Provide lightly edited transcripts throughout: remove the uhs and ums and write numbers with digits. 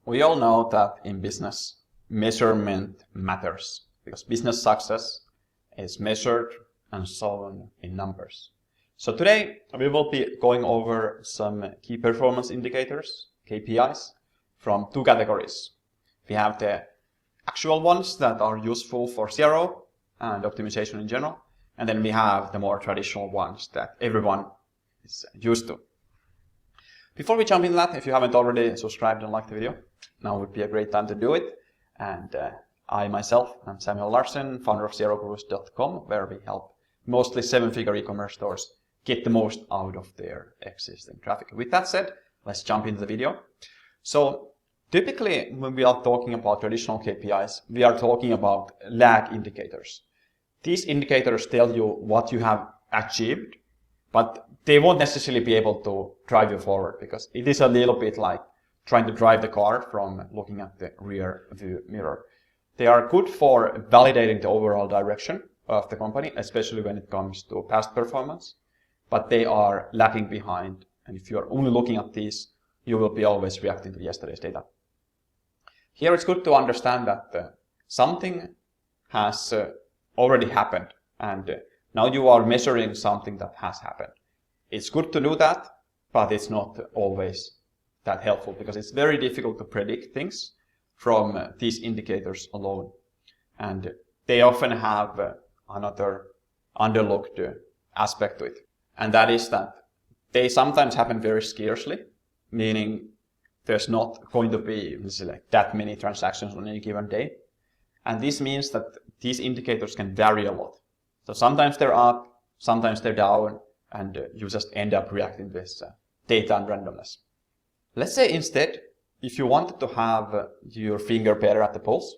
We all know that in business, measurement matters because business success is measured and shown in numbers. So today we will be going over some key performance indicators, KPIs, from two categories. We have the actual ones that are useful for CRO and optimization in general, and then we have the more traditional ones that everyone is used to. Before we jump into that, if you haven't already subscribed and liked the video, now would be a great time to do it. And I myself am Samuel Larsen, founder of ecommercegrowth.com, where we help mostly 7-figure e-commerce stores get the most out of their existing traffic. With that said, let's jump into the video. So typically when we are talking about traditional KPIs, we are talking about lag indicators. These indicators tell you what you have achieved, but they won't necessarily be able to drive you forward because it is a little bit like trying to drive the car from looking at the rear view mirror. They are good for validating the overall direction of the company, especially when it comes to past performance, but they are lagging behind. And if you are only looking at these, you will be always reacting to yesterday's data. Here it's good to understand that something has already happened, and now you are measuring something that has happened. It's good to do that, but it's not always that helpful because it's very difficult to predict things from these indicators alone. And they often have another underlooked aspect to it. And that is that they sometimes happen very scarcely, meaning there's not going to be like that many transactions on any given day. And this means that these indicators can vary a lot. So sometimes they're up, sometimes they're down, and you just end up reacting with data and randomness. Let's say instead, if you wanted to have your finger better at the pulse,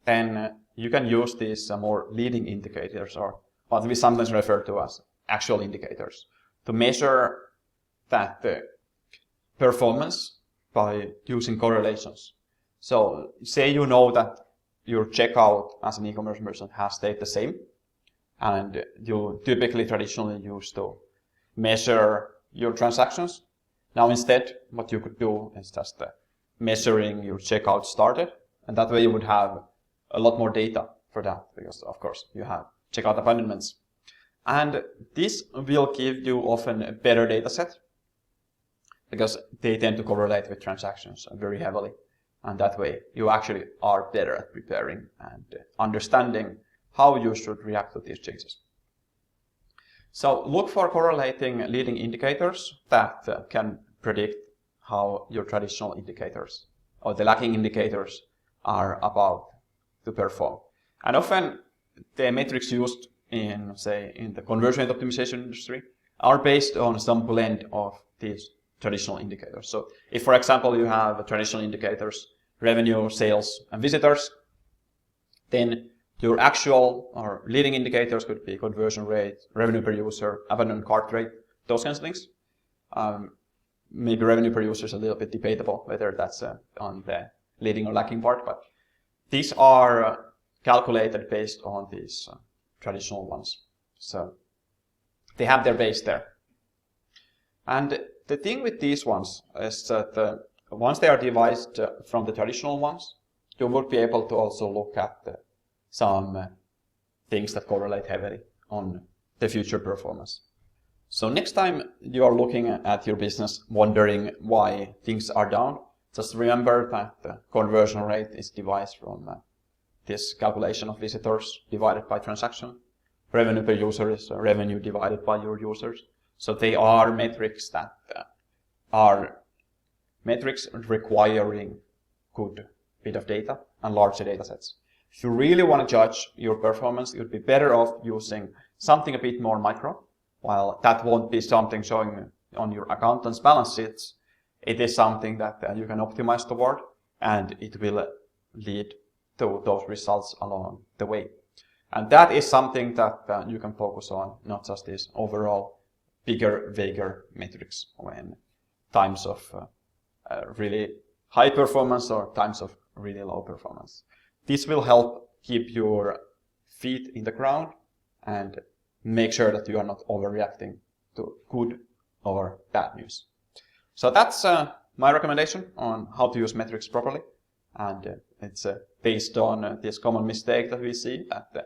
then you can use these more leading indicators, or what we sometimes refer to as actual indicators, to measure that performance by using correlations. So say you know that your checkout as an e-commerce merchant has stayed the same, and you typically traditionally used to measure your transactions. Now instead, what you could do is just measuring your checkout started, and that way you would have a lot more data for that, because of course you have checkout abandonments. And this will give you often a better data set, because they tend to correlate with transactions very heavily. And that way you actually are better at preparing and understanding how you should react to these changes. So look for correlating leading indicators that can predict how your traditional indicators or the lagging indicators are about to perform. And often the metrics used in, say, in the conversion rate optimization industry are based on some blend of these traditional indicators. So if, for example, you have traditional indicators, revenue, sales, and visitors, then your actual or leading indicators could be conversion rate, revenue per user, abandoned cart rate, those kinds of things. Maybe revenue per user is a little bit debatable whether that's on the leading or lagging part, but these are calculated based on these traditional ones. So they have their base there. And the thing with these ones is that once they are devised from the traditional ones, you would be able to also look at some things that correlate heavily on the future performance. So next time you are looking at your business wondering why things are down, just remember that the conversion rate is devised from this calculation of visitors divided by transaction. Revenue per user is revenue divided by your users. So they are metrics that are metrics requiring good bit of data and larger data sets. If you really want to judge your performance, you'd be better off using something a bit more micro. While that won't be something showing on your accountant's balance sheets, it is something that you can optimize toward, and it will lead to those results along the way. And that is something that you can focus on, not just these overall bigger, vaguer metrics when times of really high performance or times of really low performance. This will help keep your feet in the ground and make sure that you are not overreacting to good or bad news. So that's my recommendation on how to use metrics properly. And it's based on this common mistake that we see, that the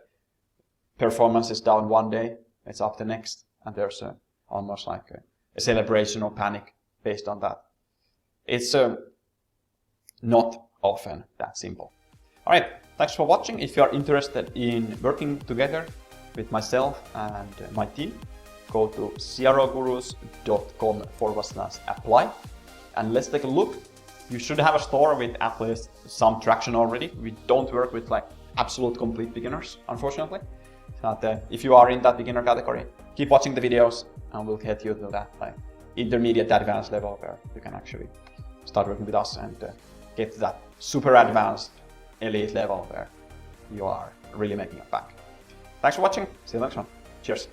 performance is down one day, it's up the next, and there's almost like a celebration or panic based on that. It's not often that simple. All right, thanks for watching. If you are interested in working together with myself and my team, go to crogurus.com/apply and let's take a look. You should have a store with at least some traction already. We don't work with like absolute complete beginners, unfortunately. But if you are in that beginner category, keep watching the videos and we'll get you to that like intermediate advanced level where you can actually start working with us and get to that super advanced elite level where you are really making it back. Thanks for watching. See you next one. Cheers.